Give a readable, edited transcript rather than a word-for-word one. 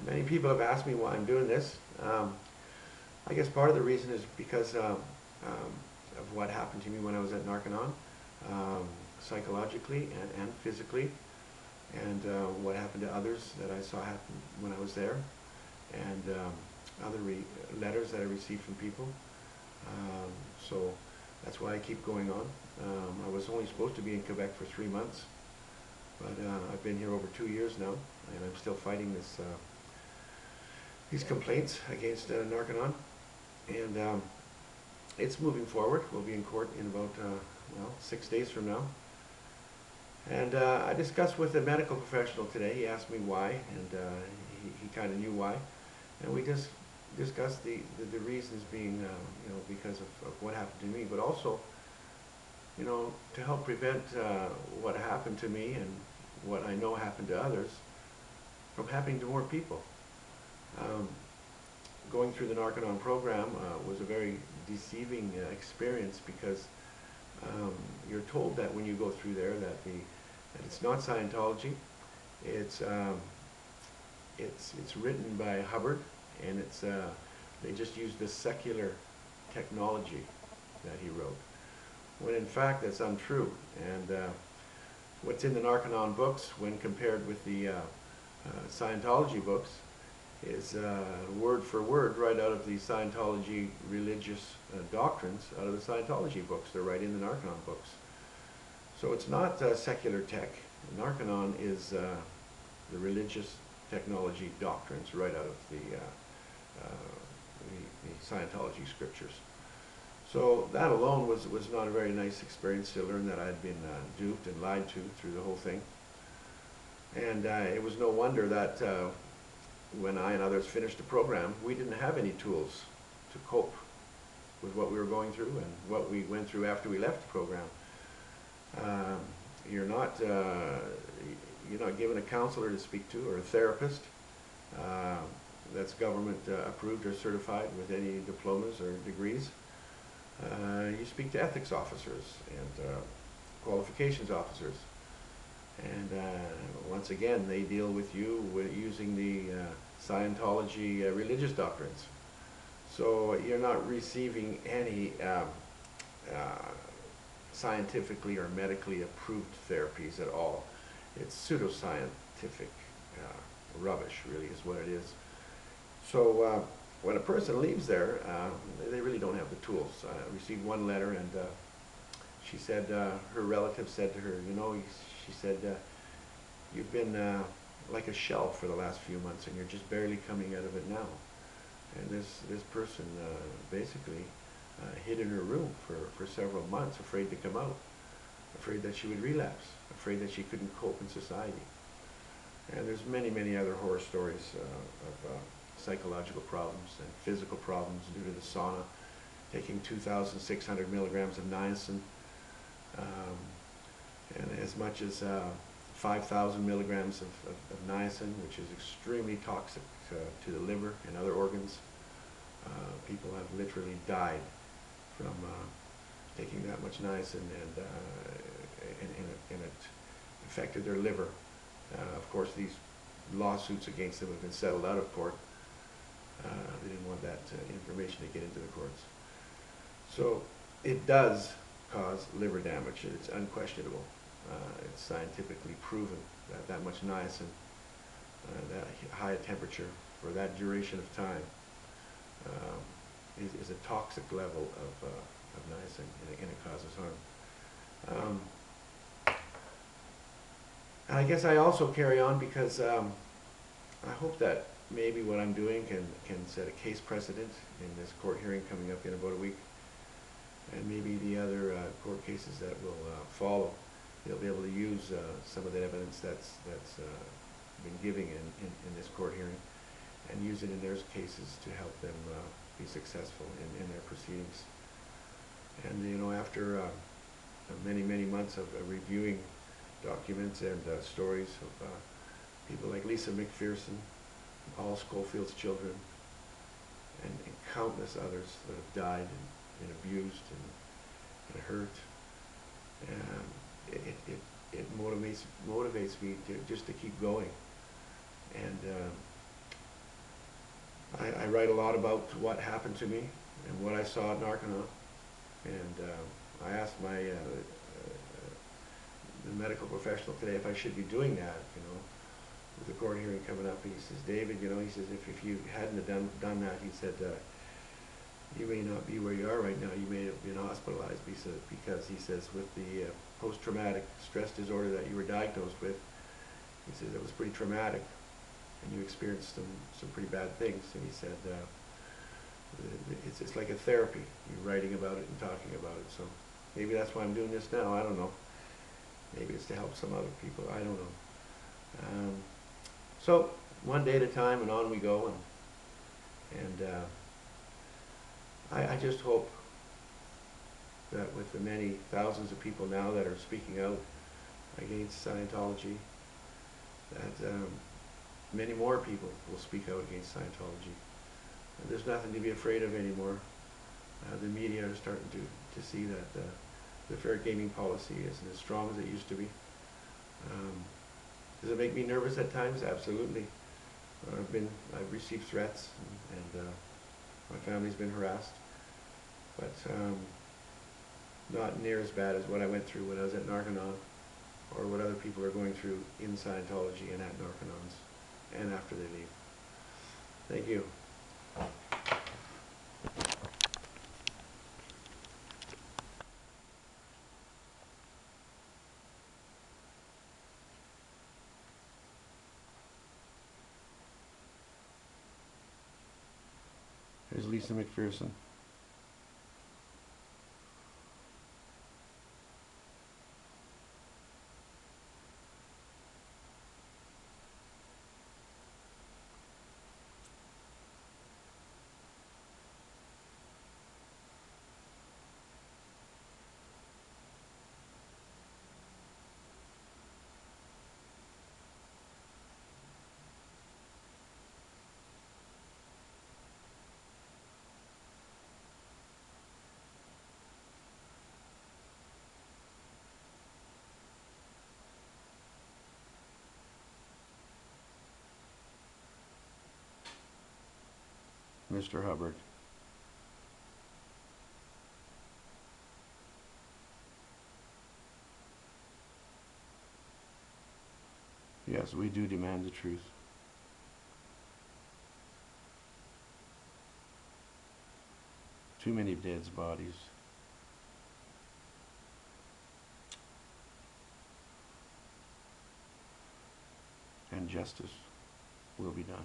Many people have asked me why I'm doing this. I guess part of the reason is because of what happened to me when I was at Narconon, psychologically and physically, and what happened to others that I saw happen when I was there, and other letters that I received from people. So that's why I keep going on. I was only supposed to be in Quebec for 3 months, but I've been here over 2 years now, and I'm still fighting these complaints against Narconon, and it's moving forward. We'll be in court in about, well, 6 days from now. And I discussed with a medical professional today. He asked me why, and he kind of knew why. And we just discussed the reasons being, you know, because of what happened to me, but also, you know, to help prevent what happened to me and what I know happened to others from happening to more people. Going through the Narconon program was a very deceiving experience, because you're told that when you go through there that it's not Scientology. It's written by Hubbard, and they just use the secular technology that he wrote, when in fact that's untrue. And what's in the Narconon books, when compared with the Scientology books, is word for word right out of the Scientology religious doctrines, out of the Scientology books. They're right in the Narconon books. So it's not secular tech. Narconon is the religious technology doctrines right out of the Scientology scriptures. So that alone was not a very nice experience, to learn that I had been duped and lied to through the whole thing. And it was no wonder that when I and others finished the program, we didn't have any tools to cope with what we were going through and what we went through after we left the program. You're not given a counselor to speak to, or a therapist that's government approved or certified with any diplomas or degrees. You speak to ethics officers and qualifications officers, and once again they deal with you using the Scientology religious doctrines. So you're not receiving any scientifically or medically approved therapies at all. It's pseudoscientific rubbish, really, is what it is. So when a person leaves there, they really don't have the tools. I received one letter, and she said, her relative said to her, you know, she said, you've been like a shell for the last few months, and you're just barely coming out of it now. And this person basically hid in her room for several months, afraid to come out, afraid that she would relapse, afraid that she couldn't cope in society. And there's many, many other horror stories of psychological problems and physical problems due to the sauna, taking 2,600 milligrams of niacin, and as much as 5,000 milligrams of niacin, which is extremely toxic to the liver and other organs. People have literally died from taking that much niacin, and it affected their liver. Of course, these lawsuits against them have been settled out of court. They didn't want that information to get into the courts. So it does cause liver damage. It's unquestionable. It's scientifically proven that that much niacin, that high temperature for that duration of time, is a toxic level of niacin, and it causes harm. And I guess I also carry on because I hope that maybe what I'm doing can set a case precedent in this court hearing coming up in about a week, and maybe the other court cases that will follow. They'll be able to use some of the evidence that's been giving in this court hearing, and use it in their cases to help them be successful in their proceedings. And you know, after many months of reviewing documents and stories of people like Lisa McPherson, Paul Schofield's children, and countless others that have died and abused and hurt, it motivates me just to keep going. And I write a lot about what happened to me and what I saw at Narconon. And I asked the medical professional today if I should be doing that, with the court hearing coming up. And he says, David, he says, if you hadn't have done that, he said, you may not be where you are right now. You may have been hospitalized because he says, with the post-traumatic stress disorder that you were diagnosed with, he says it was pretty traumatic, and you experienced some pretty bad things. And he said, it's like a therapy. You're writing about it and talking about it. So maybe that's why I'm doing this now. I don't know. Maybe it's to help some other people. I don't know. So one day at a time, and on we go. And I just hope that with the many thousands of people now that are speaking out against Scientology, that many more people will speak out against Scientology. And there's nothing to be afraid of anymore. The media are starting to see that the fair gaming policy isn't as strong as it used to be. Does it make me nervous at times? Absolutely. I've received threats, and my family's been harassed, but not near as bad as what I went through when I was at Narconon, or what other people are going through in Scientology and at Narconons, and after they leave. Thank you. Here's Lisa McPherson. Mr. Hubbard. Yes, we do demand the truth. Too many dead bodies. And justice will be done.